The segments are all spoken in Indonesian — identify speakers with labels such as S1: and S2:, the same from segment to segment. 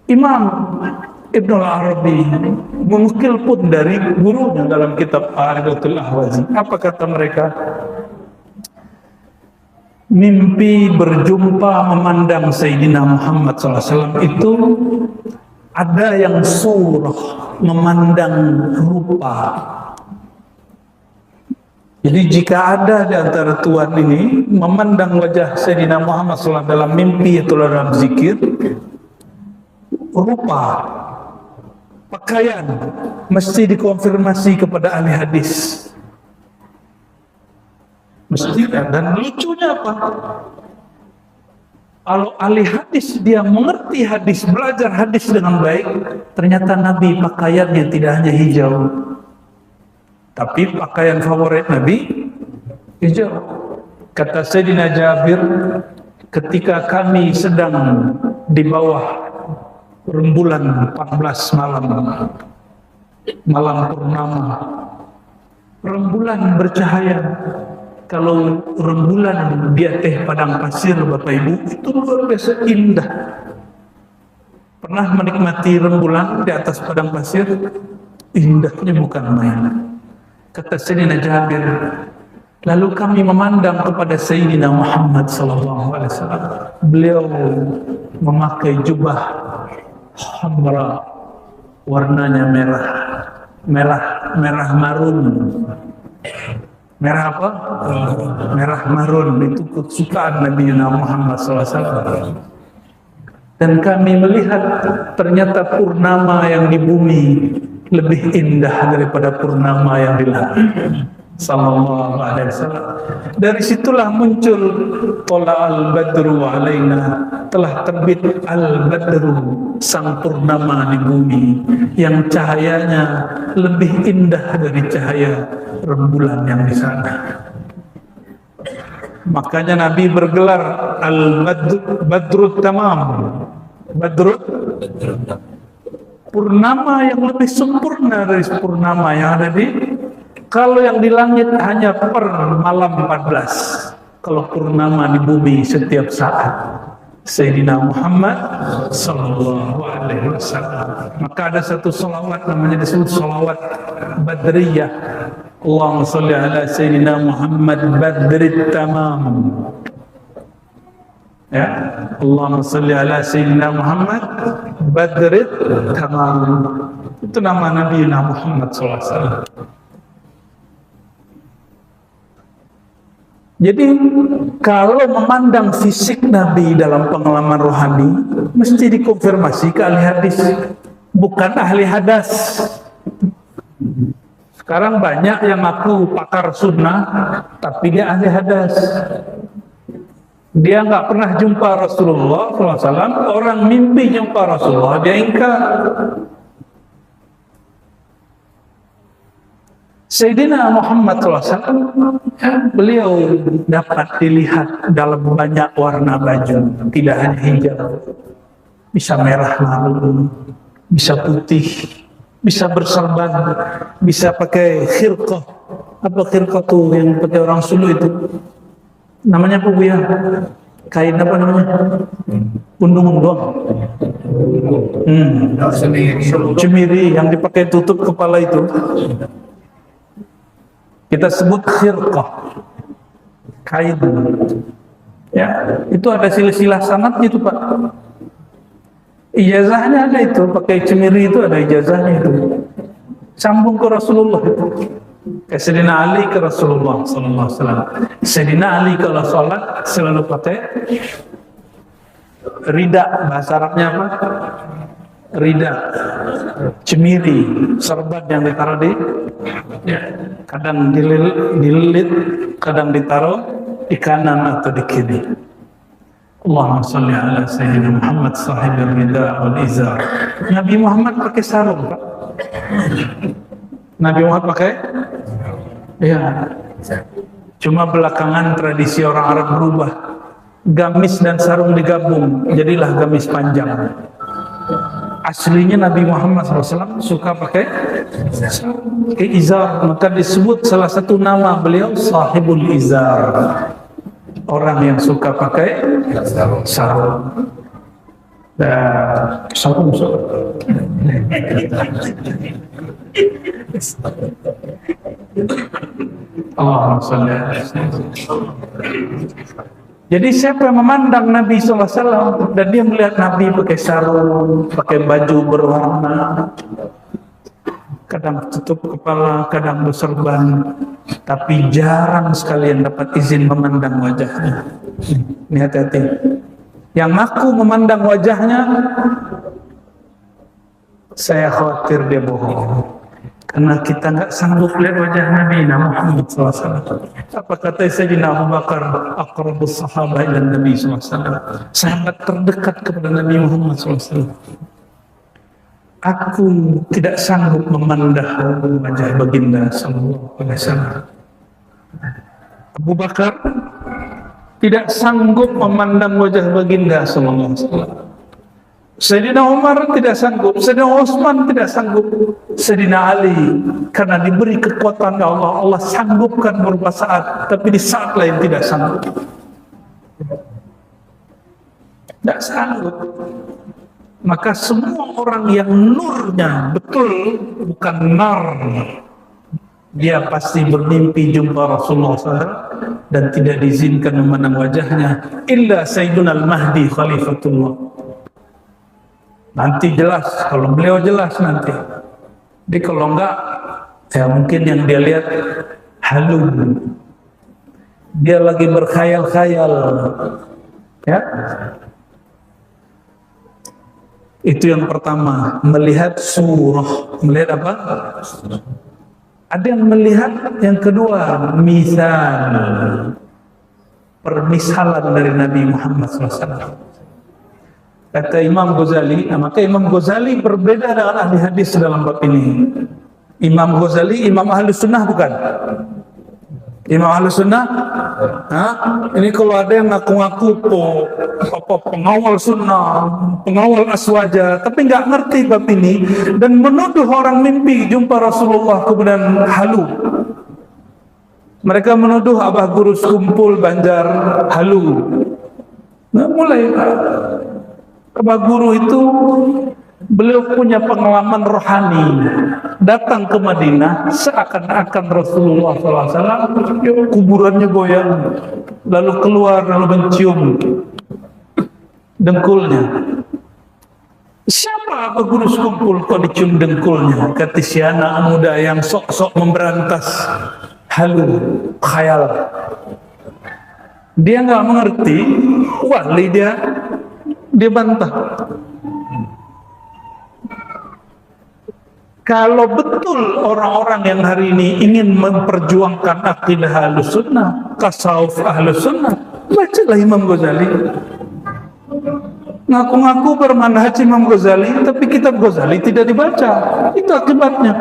S1: Imam Ibn al-Arabi menukil pun dari gurunya dalam kitab Aridatul Ahwazi. Apa kata mereka? Mimpi berjumpa memandang Sayyidina Muhammad SAW itu ada yang surah, memandang rupa. Jadi jika ada di antara tuan ini memandang wajah Sayyidina Muhammad SAW dalam mimpi atau dalam zikir, rupa, pakaian mesti dikonfirmasi kepada ahli hadis. Mesti. Dan lucunya apa? Kalau ahli hadis dia mengerti hadis, belajar hadis dengan baik, ternyata Nabi pakaiannya tidak hanya hijau, tapi pakaian favorit Nabi hijau. Kata Sayyidina Jabir, ketika kami sedang di bawah rembulan 14 malam purnama, rembulan bercahaya. Kalau rembulan di atas padang pasir, Bapak Ibu, itu luar biasa indah. Pernah menikmati rembulan di atas padang pasir? Indahnya bukan main. Kata Sayyidina Jabir, lalu kami memandang kepada Sayyidina Muhammad SAW. Beliau memakai jubah hamra, warnanya merah marun. Merah apa? Merah marun, itu kesukaan Nabi Muhammad SAW. Dan kami melihat ternyata purnama yang di bumi lebih indah daripada purnama yang di langit. Sallallahu alaihi wasallam. Dari situlah muncul tola al-badru alaina, telah terbit al-badru, sang purnama di bumi yang cahayanya lebih indah dari cahaya rembulan yang di sana. Makanya Nabi bergelar al-badru tamam, badru purnama yang lebih sempurna dari purnama yang ada di. Kalau yang di langit hanya per malam 14, kalau purnama di bumi setiap saat. Sayyidina Muhammad sallallahu alaihi wasallam. Maka ada satu salawat namanya disebut salawat Badriyah. Allahumma shalli ala Sayyidina Muhammad Badrit Tamam. Ya, Allahumma shalli ala Sayyidina Muhammad Badrit Tamam. Itu nama Nabi Muhammad sallallahu alaihi wasallam. Jadi kalau memandang fisik Nabi dalam pengalaman rohani mesti dikonfirmasi ke ahli hadis, bukan ahli hadas. Sekarang banyak yang ngaku pakar sunnah tapi dia ahli hadas. Dia nggak pernah jumpa Rasulullah SAW, orang mimpi jumpa Rasulullah dia ingkar. Sayyidina Muhammad SAW, beliau dapat dilihat dalam banyak warna baju, tidak hanya hijau, bisa merah marun, bisa putih, bisa berserban, bisa pakai khirqah. Apa khirqah tuh yang pakai orang Sulu itu? Namanya apa Bu ya? Kain apa namanya? Undung-undung. Cemiri yang dipakai tutup kepala itu. Kita sebut khirqah, kain. Ya, itu ada silsilah sanadnya itu Pak. Ijazahnya ada itu, pakai cemiri itu ada ijazahnya itu. Sambung ke Rasulullah itu. Sayyidina Ali ke Rasulullah sallallahu alaihi wasallam. Sayyidina Ali kalau sholat selalu pakai rida, bahasa Arabnya apa? Rida, cemiri, serban yang ditaruh di, ya, kadang dililit, kadang ditaruh di kanan atau di kiri. Allahumma shalli ala Sayyidina Muhammad sahibir rida wal izar. Nabi Muhammad pakai sarung Pak. Nabi Muhammad pakai, ya. Cuma belakangan tradisi orang Arab berubah, gamis dan sarung digabung, jadilah gamis panjang. Aslinya Nabi Muhammad SAW suka pakai izar, maka disebut salah satu nama beliau sahibul izar, orang yang suka pakai sarung. Salam. Allahumma shalli ala sayyidina. Jadi siapa yang memandang Nabi SAW dan dia melihat Nabi pakai sarung, pakai baju berwarna, kadang tutup kepala, kadang berserban, tapi jarang sekali yang dapat izin memandang wajahnya. Ini hati-hati. Yang ngaku memandang wajahnya, saya khawatir dia bohong. Karena kita nggak sanggup lihat wajah Nabi Muhammad SAW. Apa kata Sayyidina Abu Bakar, aqrabus sahabah ila Nabi SAW, sangat terdekat kepada Nabi Muhammad SAW. Aku tidak sanggup memandang wajah baginda Sallallahu Alaihi Wasallam. Abu Bakar tidak sanggup memandang wajah baginda Sallallahu Alaihi Wasallam. Sayyidina Umar tidak sanggup, Sayyidina Utsman tidak sanggup, Sayyidina Ali karena diberi kekuatan Allah, Allah sanggupkan beberapa saat, tapi di saat lain tidak sanggup. Tidak sanggup. Maka semua orang yang nurnya betul bukan nar, dia pasti bermimpi jumpa Rasulullah SAW dan tidak diizinkan memandang wajahnya illa Sayyiduna al-Mahdi Khalifatullah. Nanti jelas, kalau beliau jelas nanti. Jadi kalau enggak, ya mungkin yang dia lihat halu. Dia lagi berkhayal-khayal. Ya. Itu yang pertama, melihat surah. Melihat apa? Ada yang melihat, yang kedua, misal. Permisalan dari Nabi Muhammad SAW. Kata Imam Ghazali, maka Imam Ghazali berbeda dengan ahli hadis dalam bab ini. Imam Ghazali, Imam Ahli Sunnah bukan? Imam Ahli Sunnah? Ini kalau ada yang ngaku-ngaku pengawal sunnah, pengawal aswaja, tapi nggak ngerti bab ini dan menuduh orang mimpi jumpa Rasulullah kemudian halu. Mereka menuduh Abah Guru Sekumpul Banjar halu. Nah, mulai Abah Guru itu beliau punya pengalaman rohani, datang ke Madinah seakan-akan Rasulullah SAW kuburannya goyang, lalu keluar lalu mencium dengkulnya. Siapa Abah Guru Sekumpul kok dicium dengkulnya? Kata si anak muda yang sok-sok memberantas halu, khayal. Dia nggak mengerti, wali dia bantah. Kalau betul orang-orang yang hari ini ingin memperjuangkan akidah Ahlus Sunnah, tasawuf Ahlus Sunnah, bacalah Imam Ghazali. Ngaku-ngaku bermanhaj Imam Ghazali, tapi kitab Ghazali tidak dibaca. Itu akibatnya.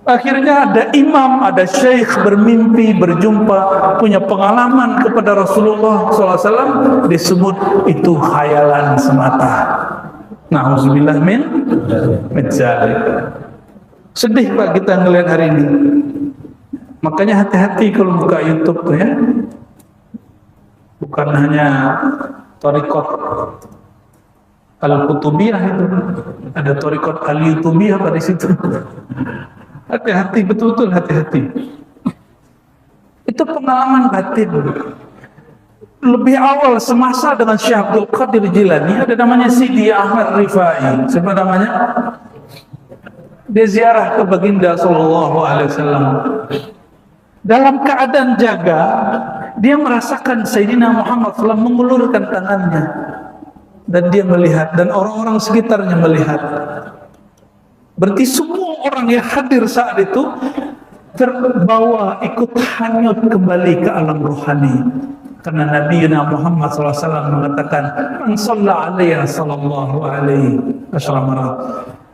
S1: Akhirnya ada imam, ada syekh bermimpi, berjumpa, punya pengalaman kepada Rasulullah SAW, disebut itu khayalan semata. Na'udzubillah min dzalik. Sedih Pak kita ngelihat hari ini. Makanya hati-hati kalau buka YouTube tuh ya. Bukan hanya thariqat Al-Qutubiyah itu, ada thariqat Al-Yutubiyah pada situ. Hati-hati, betul-betul hati-hati. Itu pengalaman batin. Lebih awal semasa dengan Syekh Abdul Qadir Jilani, ada namanya Sidi Ahmad Rifai. Siapa namanya? Dia ziarah ke baginda Sallallahu Alaihi Wasallam. Dalam keadaan jaga, dia merasakan Sayyidina Muhammad SAW mengulurkan tangannya. Dan dia melihat, dan orang-orang sekitarnya melihat. Berarti semua orang yang hadir saat itu terbawa ikut hanyut kembali ke alam rohani. Karena Nabi Muhammad SAW mengatakan, "Man shalla alaihi sallallahu alaihi wasallam."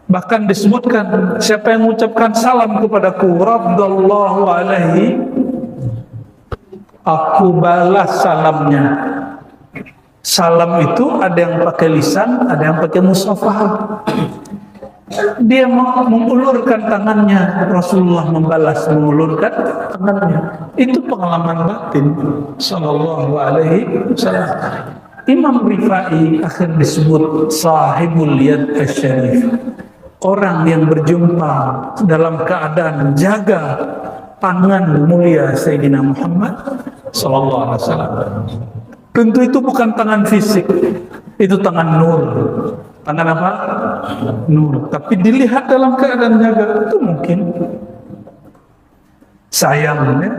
S1: Bahkan disebutkan, siapa yang mengucapkan salam kepadaku, raddallahu alaihi, aku balas salamnya. Salam itu ada yang pakai lisan, ada yang pakai musafahah. Dia mengulurkan tangannya, Rasulullah membalas mengulurkan tangannya. Itu pengalaman batin Sallallahu Alaihi Wasallam. Imam Rifai akhir disebut sahibul yad asy-syarif, orang yang berjumpa dalam keadaan jaga tangan mulia Sayyidina Muhammad sallallahu alaihi wasallam. Tentu itu bukan tangan fisik, itu tangan nur. Tangan apa? Nur. Tapi dilihat dalam keadaan jaga, itu mungkin. Sayangnya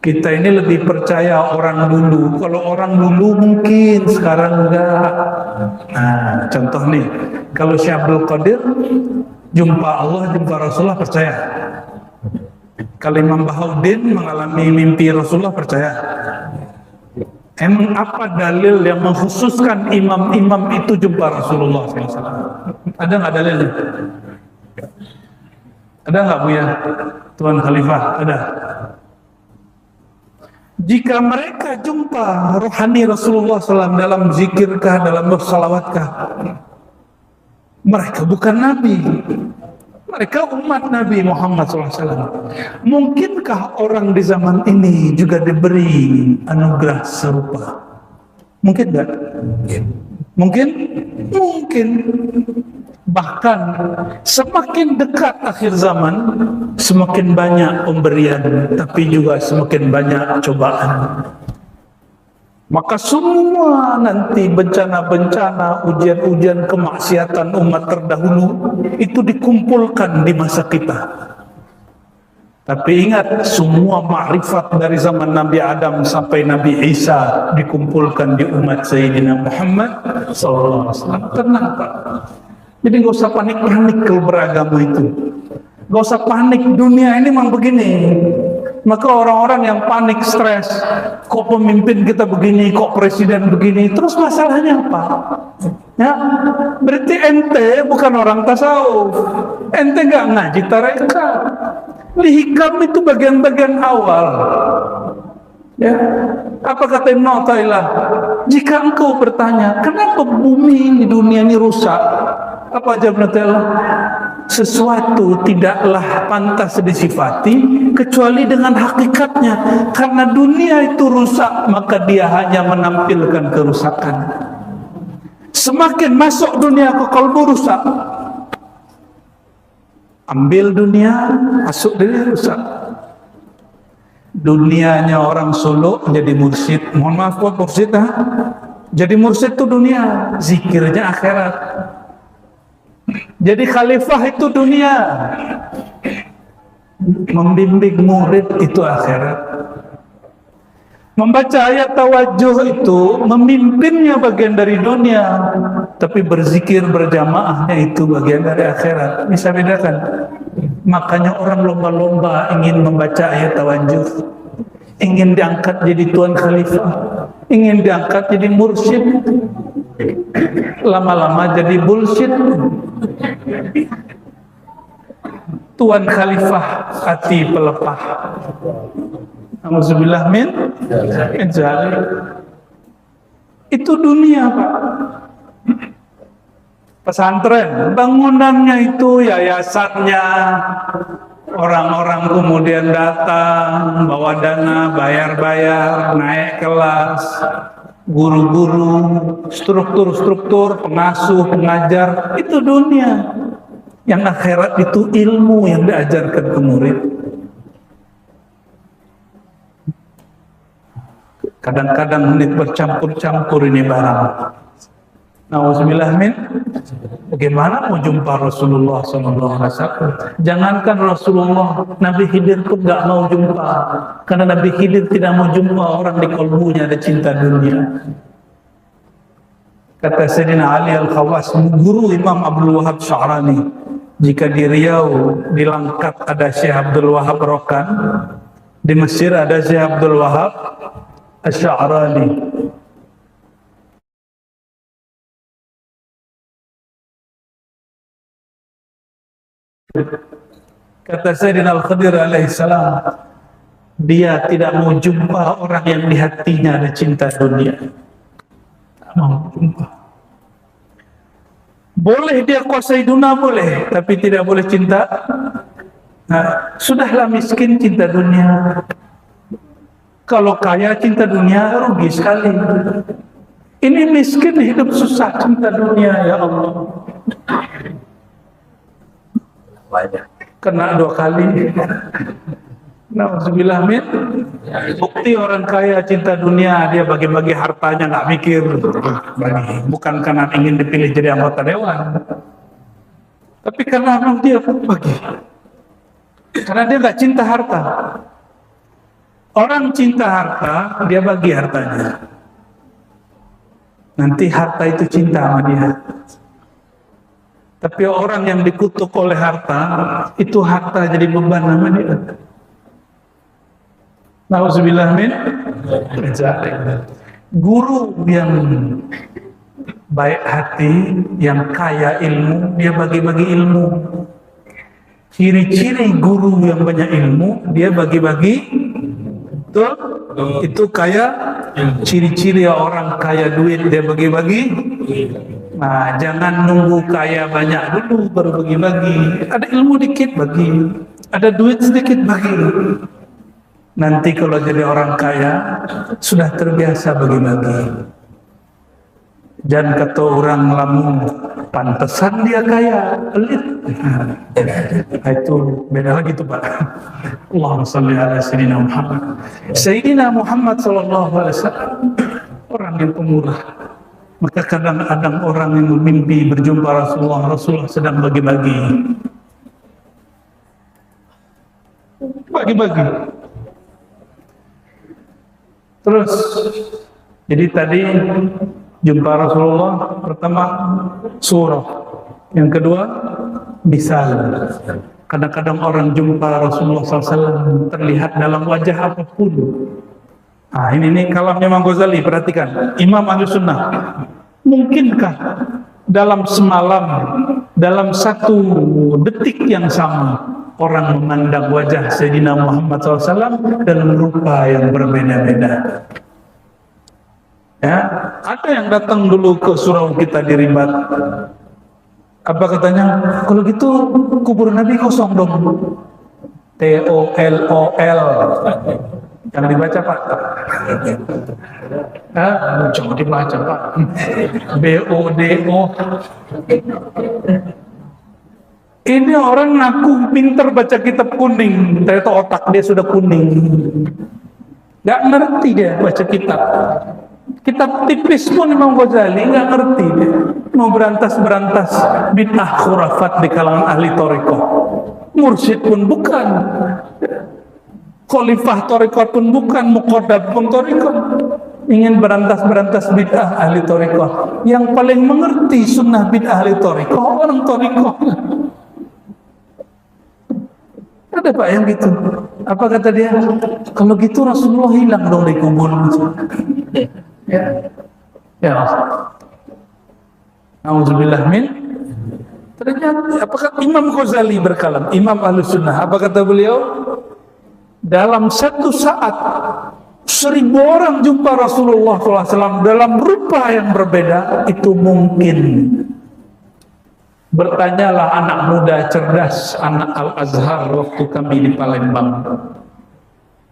S1: kita ini lebih percaya orang dulu. Kalau orang dulu mungkin, sekarang enggak. Nah, contoh nih, kalau Syekh Abdul Qadir jumpa Allah, jumpa Rasulullah, percaya. Kalau Imam Bahauddin mengalami mimpi Rasulullah, percaya. Emang apa dalil yang mengkhususkan imam-imam itu jumpa Rasulullah SAW? Ada nggak dalilnya? Ada nggak Buya? Tuan Khalifah, ada. Jika mereka jumpa rohani Rasulullah SAW dalam zikirkah, dalam bersalawatkah, mereka bukan Nabi. Mereka umat Nabi Muhammad SAW. Mungkinkah orang di zaman ini juga diberi anugerah serupa? Mungkin enggak? Mungkin? Mungkin. Bahkan semakin dekat akhir zaman, semakin banyak pemberian, tapi juga semakin banyak cobaan. Maka semua nanti bencana-bencana, ujian-ujian kemaksiatan umat terdahulu itu dikumpulkan di masa kita. Tapi ingat, semua makrifat dari zaman Nabi Adam sampai Nabi Isa dikumpulkan di umat Sayyidina Muhammad SAW. Tenang Pak. Jadi nggak usah panik-panik kalau beragama itu. Nggak usah panik, dunia ini memang begini. Maka orang-orang yang panik, stres, kok pemimpin kita begini, kok presiden begini, terus masalahnya apa? Ya, berarti ente bukan orang tasawuf, ente nggak ngaji tarekat. Hikam itu bagian-bagian awal. Ya, apa kata Ibnu Athaillah? Jika engkau bertanya, kenapa bumi di dunia ini rusak? Apa jawab Ibnu Athaillah? Sesuatu tidaklah pantas disifati kecuali dengan hakikatnya. Karena dunia itu rusak, maka dia hanya menampilkan kerusakan. Semakin masuk dunia ke kalbu, rusak. Ambil dunia, masuk dunia, rusak. Dunianya orang Solo jadi mursyid. Mohon maaf buat mursyid, jadi mursyid itu dunia, zikirnya akhirat. Jadi khalifah itu dunia, membimbing murid itu akhirat. Membaca ayat tawajuh itu memimpinnya bagian dari dunia, tapi berzikir berjamaahnya itu bagian dari akhirat. Bisa bedakan? Makanya orang lomba-lomba ingin membaca ayat tawajuh, ingin diangkat jadi tuan khalifah, ingin diangkat jadi mursyid. Lama-lama jadi bullshit. Tuan khalifah hati pelepah. Alhamdulillah min zalim. Itu dunia Pak. Pesantren, bangunannya itu, yayasannya, orang-orang kemudian datang bawa dana, bayar-bayar, naik kelas, guru-guru, struktur-struktur, pengasuh, pengajar, itu dunia. Yang akhirat itu ilmu yang diajarkan ke murid. Kadang-kadang menit bercampur-campur ini barang. Nauzubillah min. Bagaimana mau jumpa Rasulullah SAW? Jangankan Rasulullah, Nabi Khidir pun nggak mau jumpa. Karena Nabi Khidir tidak mau jumpa orang di kalbunya ada cinta dunia. Kata Sayyidina Ali Al-Khawas, guru Imam Abdul Wahab Sya'rani, jika di Riau, di Langkat ada Syekh Abdul Wahab Rokan, di Mesir ada Syekh Abdul Wahab Sya'rani. Kata Sayyidina Al-Khadir alaihissalam, dia tidak mau jumpa orang yang di hatinya ada cinta dunia. Tak mau jumpa. Boleh dia kuasai dunia, boleh, tapi tidak boleh cinta. Nah, sudahlah miskin cinta dunia. Kalau kaya cinta dunia rugi sekali. Ini miskin hidup susah, cinta dunia, ya Allah. Kena 2 kali. Nauzubillah min. Bukti orang kaya cinta dunia, dia bagi-bagi hartanya nggak mikir bagi. Bukan karena ingin dipilih jadi anggota dewan, tapi karena memang dia bagi. Karena dia nggak cinta harta. Orang cinta harta, dia bagi hartanya. Nanti harta itu cinta sama dia. Tapi orang yang dikutuk oleh harta, itu harta jadi beban sama dia. Nauzubillah min. Guru yang baik hati, yang kaya ilmu, dia bagi-bagi ilmu. Ciri-ciri guru yang banyak ilmu, dia bagi-bagi. Betul? Itu kaya. Ciri-ciri orang kaya duit, dia bagi-bagi. Nah, jangan nunggu kaya banyak dulu baru bagi-bagi. Ada ilmu dikit bagi, ada duit sedikit bagi. Nanti kalau jadi orang kaya sudah terbiasa bagi-bagi. Jangan kata orang lamun pantesan dia kaya, pelit. Nah, itu beda lagi tuh Pak. Allahumma shalli ala Sayyidina Muhammad. Sayyidina Muhammad sallallahu alaihi wasallam orang yang pemurah. Maka kadang-kadang orang yang bermimpi berjumpa Rasulullah sedang bagi-bagi. Bagi-bagi. Terus, jadi tadi jumpa Rasulullah pertama surah, yang kedua misal. Kadang-kadang orang jumpa Rasulullah SAW terlihat dalam wajah apapun. Nah, ini kalamnya Imam Ghazali, perhatikan. Imam Ahlussunnah, mungkinkah dalam semalam, dalam 1 detik yang sama, orang memandang wajah Sayyidina Muhammad SAW dalam rupa yang berbeda-beda? Ya, ada yang datang dulu ke surau kita di Ribat. Apa katanya? Kalau gitu kubur Nabi kosong dong. TOLOL. Jangan dibaca Pak. Jangan dibaca Pak. BODO. Ini orang ngaku pinter baca kitab kuning, ternyata otak dia sudah kuning. Gak ngerti dia baca kitab. Kitab tipis pun Imam Ghazali nggak ngerti dia. Mau berantas-berantas bid'ah khurafat di kalangan ahli thariqah. Mursyid pun bukan, khalifah thariqah pun bukan, muqaddam pun thariqah. Ingin berantas-berantas bid'ah ahli thariqah. Yang paling mengerti sunnah bid'ah ahli thariqah orang thariqah. Ada Pak yang gitu. Apa kata dia? Kalau gitu Rasulullah hilang dong dari kubur. Ya. Nauzubillah min. Ternyata apakah Imam Ghazali berkalam, Imam Ahlussunnah, apa kata beliau? Dalam 1 saat 1000 orang jumpa Rasulullah SAW dalam rupa yang berbeda, itu mungkin. Bertanyalah anak muda cerdas, anak Al-Azhar waktu kami di Palembang.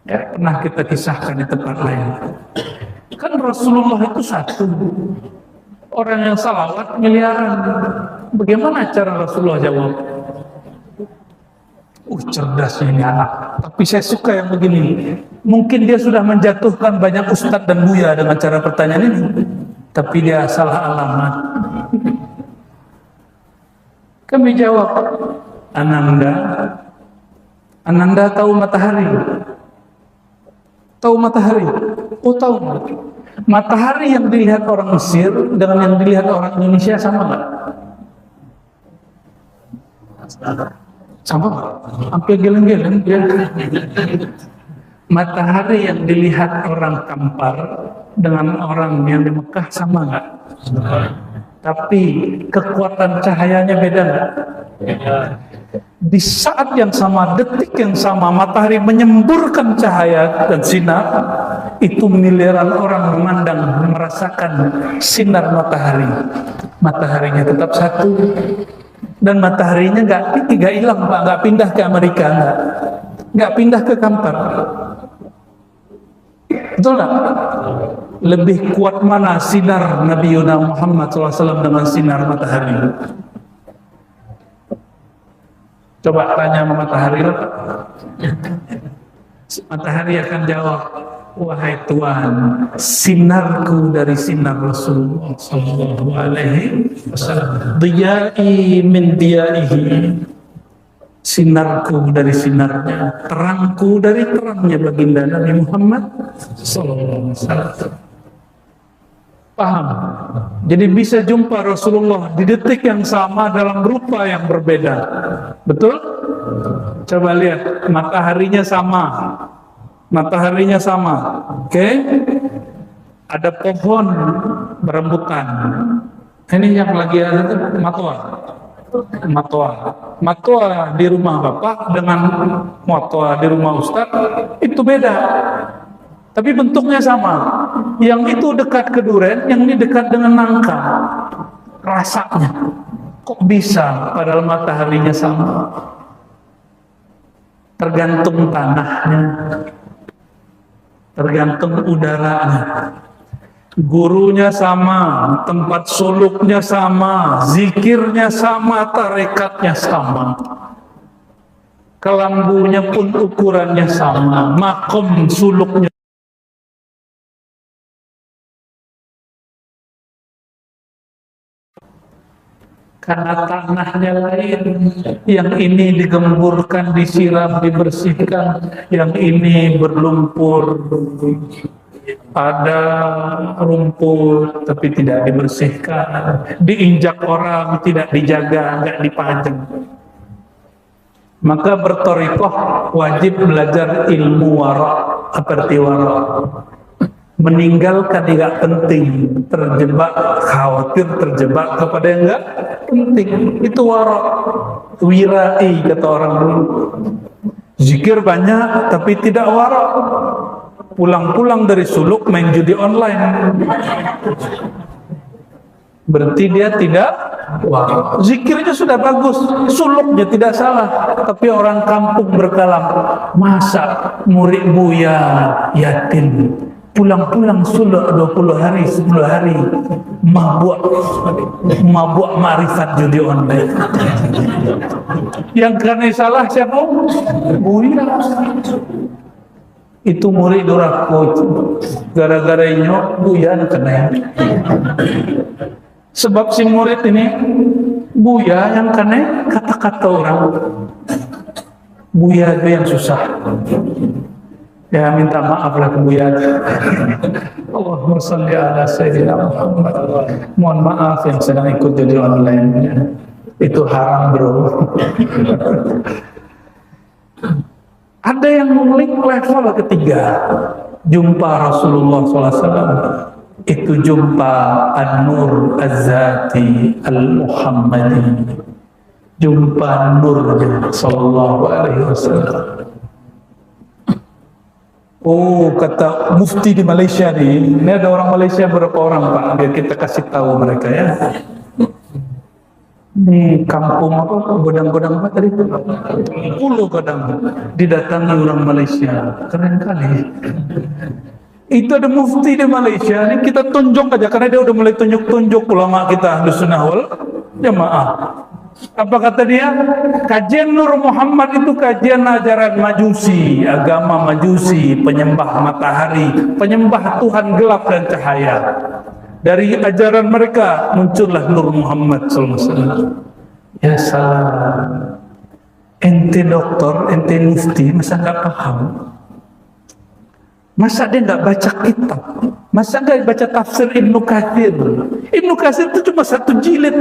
S1: Ya, pernah kita kisahkan di tempat lain. Kan Rasulullah itu 1, orang yang salawat miliaran. Bagaimana cara Rasulullah jawab? Cerdasnya ini anak. Tapi saya suka yang begini. Mungkin dia sudah menjatuhkan banyak ustadz dan buya dengan cara pertanyaan ini, tapi dia salah alamat. Kami jawab, Ananda tahu matahari? Tahu matahari? Oh tahu. Matahari yang dilihat orang Mesir dengan yang dilihat orang Indonesia sama nggak? Sama. Hampir geleng-geleng dia. Matahari yang dilihat orang Kampar dengan orang yang di Mekah sama nggak? Tapi kekuatan cahayanya beda nggak? Di saat yang sama, detik yang sama, matahari menyemburkan cahaya dan sinar, itu miliaran orang memandang, merasakan sinar matahari. Mataharinya tetap 1, dan mataharinya nggak hilang Pak, nggak pindah ke Amerika, nggak pindah ke Kampar. Betul tak? Lebih kuat mana sinar Nabi Muhammad SAW dengan sinar matahari? Coba tanya sama matahari lah. Matahari akan jawab, wahai Tuhan, sinarku dari sinar Rasulullah Sallallahu Alaihi Wasallam, diyai min diyaihi, sinarku dari sinarnya, terangku dari terangnya baginda Nabi Muhammad Sallallahu Alaihi Wasallam. Paham? Jadi bisa jumpa Rasulullah di detik yang sama dalam rupa yang berbeda. Betul? Coba lihat, mataharinya sama. Mataharinya sama. Oke? Ada pohon berebutan. Ini yang lagi ada itu matwa. Matwa di rumah Bapak dengan matwa di rumah Ustaz itu beda. Tapi bentuknya sama. Yang itu dekat ke duren, yang ini dekat dengan nangka. Rasanya. Kok bisa padahal mataharinya sama? Tergantung tanahnya. Tergantung udaranya. Gurunya sama, tempat suluknya sama, zikirnya sama, tarekatnya sama. Kelambunya pun ukurannya sama, makom suluknya. Karena tanahnya lain, yang ini digemburkan, disiram, dibersihkan, yang ini berlumpur, ada rumput tapi tidak dibersihkan, diinjak orang, tidak dijaga, nggak dipajang. Maka berthariqah wajib belajar ilmu wara, seperti wara. Meninggalkan yang nggak penting, terjebak, khawatir terjebak kepada yang nggak penting, itu wara, wirai kata orang dulu. Zikir banyak tapi tidak wara, pulang-pulang dari suluk main judi online, berarti dia tidak wara. Zikirnya sudah bagus, suluknya tidak salah, tapi orang kampung berkalam, masa murid Buya yatim pulang-pulang suluk 20 hari, 10 hari, mabuk ma'rifat judi online. Yang karena salah siapa? Buya. Itu murid durhaka, gara-gara nyok Buya kena. Sebab si murid ini Buya yang kena kata-kata orang. Buya itu yang susah. Ya minta maaf lah ke Buya. Allahumma sholli ala sayyidina Muhammad. Mohon maaf yang sedang ikut judi online. Itu haram, bro. Ada yang link level ketiga, jumpa Rasulullah SAW. Itu jumpa An-Nur Az-Zati Al-Muhammadi, jumpa Nurnya Sallallahu Alaihi Wasallam. Oh, kata mufti di Malaysia nih, ini ada orang Malaysia berapa orang Pak, biar kita kasih tahu mereka ya. Di kampung apa, godang-godang apa tadi? Pulau Godang, didatangi orang Malaysia, keren kali. Itu ada mufti di Malaysia, ini kita tunjuk aja, karena dia udah mulai tunjuk-tunjuk ulama kita Ahlus Sunnah wal Jamaah. Apa kata dia? Kajian Nur Muhammad itu kajian ajaran Majusi, agama Majusi, penyembah matahari, penyembah Tuhan gelap dan cahaya. Dari ajaran mereka muncullah Nur Muhammad SAW. Ya salam. Ente doktor, ente mufti, masa nggak paham? Masa dia nggak baca kitab? Masa nggak baca tafsir Ibnu Katsir? Ibnu Katsir itu cuma 1 jilid.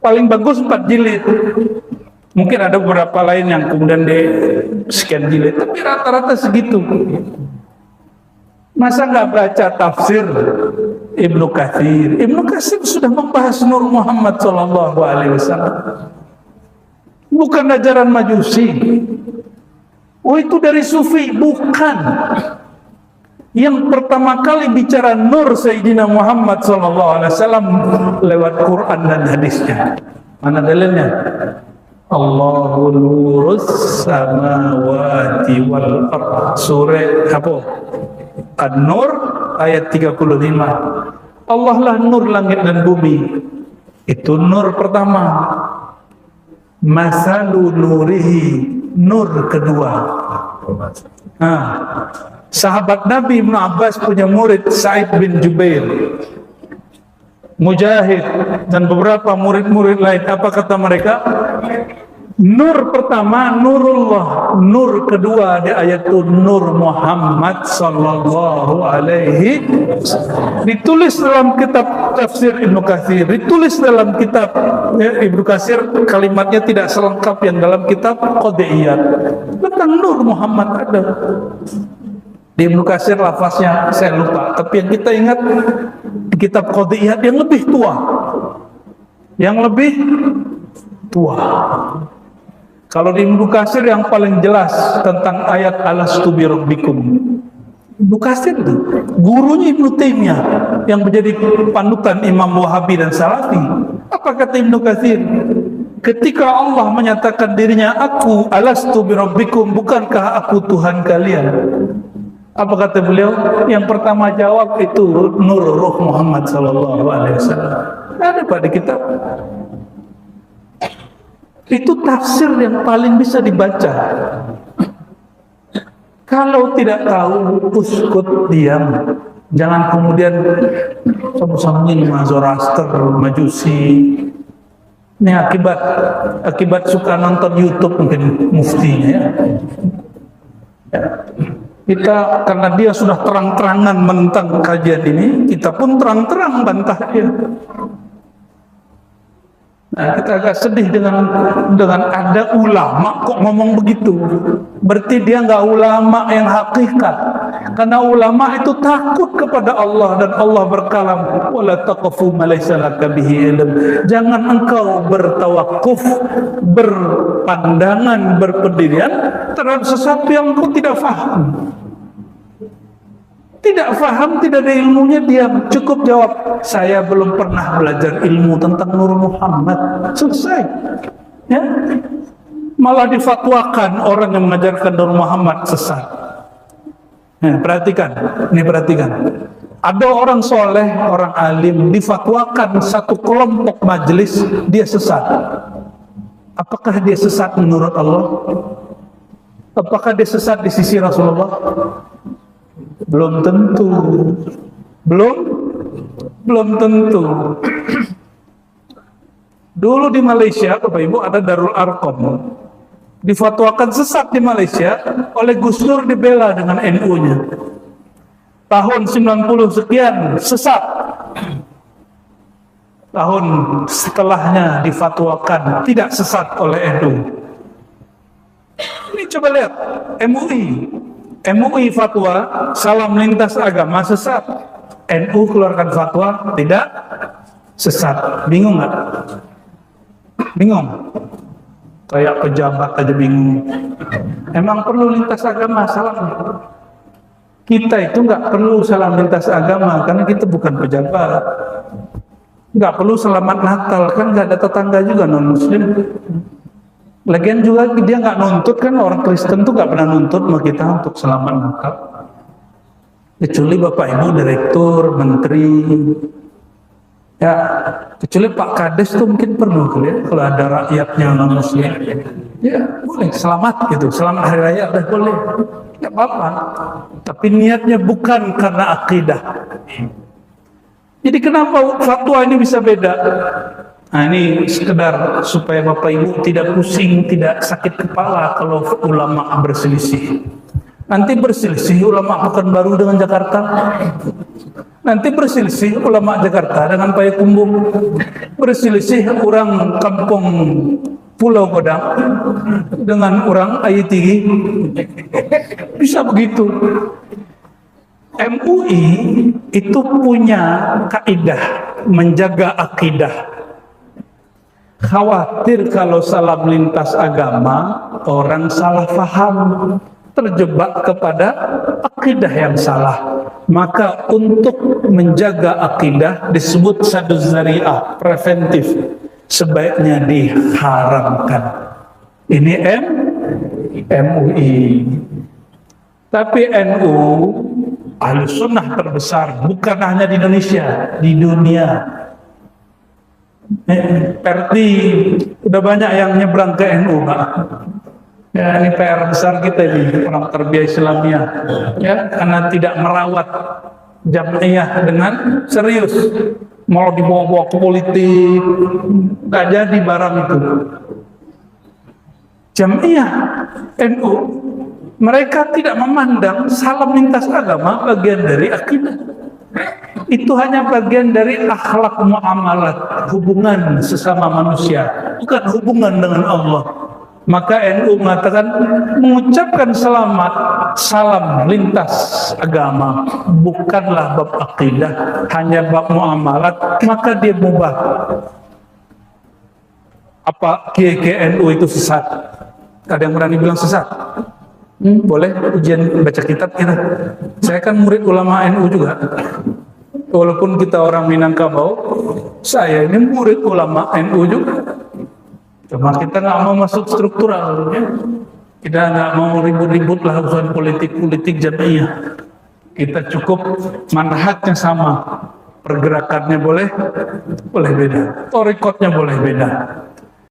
S1: Paling bagus 4 jilid. Mungkin ada beberapa lain yang kemudian di sekian jilid, tapi rata-rata segitu. Masa nggak baca tafsir Ibnu Katsir? Ibnu Katsir sudah membahas Nur Muhammad Sallallahu Alaihi Wasallam. Bukan ajaran Majusi. Oh, itu dari Sufi, bukan. Yang pertama kali bicara Nur Sayyidina Muhammad SAW lewat Quran dan hadisnya. Mana dalilnya? Allahu nurus samawati wal ardh. Surah apa? An-Nur ayat 35. Allah lah nur langit dan bumi. Itu nur pertama. Masalu nurihi, nur kedua. Sahabat Nabi Ibn Abbas punya murid Sa'id bin Jubair, Mujahid, dan beberapa murid-murid lain. Apa kata mereka? Nur pertama nurullah, nur kedua di ayat itu nur Muhammad sallallahu alaihi wasallam. Ditulis dalam kitab tafsir Ibnu Katsir, ditulis dalam kitab Ibnu Katsir, kalimatnya tidak selengkap yang dalam kitab Qadiyat. Tentang nur Muhammad ada. Di Ibnu Katsir lafaznya saya lupa, tapi yang kita ingat di kitab Qadiyat yang lebih tua. Yang lebih tua. Kalau di Ibnu Katsir yang paling jelas tentang ayat alastu bi rabbikum. Ibnu Katsir itu gurunya Ibnu Taimiyah yang menjadi panutan Imam Wahabi dan Salafi. Apa kata Ibnu Katsir? Ketika Allah menyatakan dirinya, aku alastu bi rabbikum, bukankah aku Tuhan kalian? Apa kata beliau? Yang pertama jawab itu nur ruh Muhammad sallallahu alaihi wasallam. Ada pada kitab. Itu tafsir yang paling bisa dibaca. Kalau tidak tahu, uskut, diam. Jangan kemudian sama-samanya lima Zoroaster, Majusi. Ini akibat suka nonton YouTube mungkin muftinya ya. Kita karena dia sudah terang-terangan menentang kajian ini, kita pun terang-terang bantah dia. Nah, kita agak sedih dengan ada ulama kok ngomong begitu. Berarti dia nggak ulama yang hakikat. Karena ulama itu takut kepada Allah dan Allah berkalam, wala taqfu ma laysa laka bihi ilm. Jangan engkau bertawakuf, berpandangan, berpendirian terhadap sesuatu yang engkau tidak faham. Tidak faham, tidak ada ilmunya, diam. Cukup jawab, saya belum pernah belajar ilmu tentang Nur Muhammad. Selesai. Ya? Malah difatwakan orang yang mengajarkan Nur Muhammad sesat. Perhatikan, ini perhatikan. Ada orang soleh, orang alim, difatwakan satu kelompok majelis, dia sesat. Apakah dia sesat menurut Allah? Apakah dia sesat di sisi Rasulullah? Belum tentu. Belum tentu. Dulu di Malaysia, Bapak Ibu, ada Darul Arqam. Difatwakan sesat di Malaysia, oleh Gus Dur dibela dengan NU-nya. Tahun 90 sekian sesat. Tahun setelahnya difatwakan tidak sesat oleh NU. Ini coba lihat, MUI fatwa salam lintas agama sesat. NU keluarkan fatwa tidak sesat. Bingung nggak? Bingung? Kayak pejabat aja bingung. Emang perlu lintas agama salam? Kita itu nggak perlu salam lintas agama karena kita bukan pejabat. Nggak perlu selamat Natal kan nggak ada tetangga juga non Muslim. Lagian juga dia nggak nuntut kan, orang Kristen tuh nggak pernah nuntut sama kita untuk selamat Natal. Kecuali Bapak Ibu Direktur, Menteri, ya kecuali Pak Kades tuh mungkin perlu kali ya, kalau ada rakyatnya non Muslim, ya boleh selamat gitu, selamat Hari Raya udah boleh, nggak apa-apa. Tapi niatnya bukan karena akidah. Jadi kenapa fatwa ini bisa beda? Nah ini sekedar supaya Bapak Ibu tidak pusing, tidak sakit kepala kalau ulama berselisih. Nanti berselisih ulama Pekanbaru dengan Jakarta. Nanti berselisih ulama Jakarta dengan Payakumbuh. Berselisih orang kampung Pulau Godang dengan orang Ayitigi. Bisa begitu. MUI itu punya kaidah menjaga akidah. Khawatir kalau salam lintas agama orang salah faham, terjebak kepada akidah yang salah. Maka untuk menjaga akidah disebut saduz zari'ah, preventif, sebaiknya diharamkan. Ini MUI. Tapi NU Ahlus Sunnah terbesar, bukan hanya di Indonesia, di dunia. Perti udah banyak yang nyebrang ke NU, Pak. Ya, ini PR besar kita ini, orang tarbiyah Islamiyah, ya, karena tidak merawat jamiah dengan serius, mau dibawa-bawa ke politik, nggak jadi barang itu. Jamiah NU, mereka tidak memandang salam lintas agama bagian dari akidah. Itu hanya bagian dari akhlak muamalat, hubungan sesama manusia, bukan hubungan dengan Allah. Maka NU mengatakan mengucapkan selamat salam lintas agama bukanlah bab akidah, hanya bab muamalat, maka dia mubah. Apa kiai NU itu sesat? Ada yang berani bilang sesat? Boleh ujian baca kitab kita. Saya kan murid ulama NU juga. Walaupun kita orang Minangkabau, saya ini murid ulama NU juga. Cuma kita nggak mau masuk struktural, ya. Kita nggak mau ribut-ribut lah urusan politik jamiah. Kita cukup manhajnya sama, pergerakannya boleh beda, torikotnya boleh beda.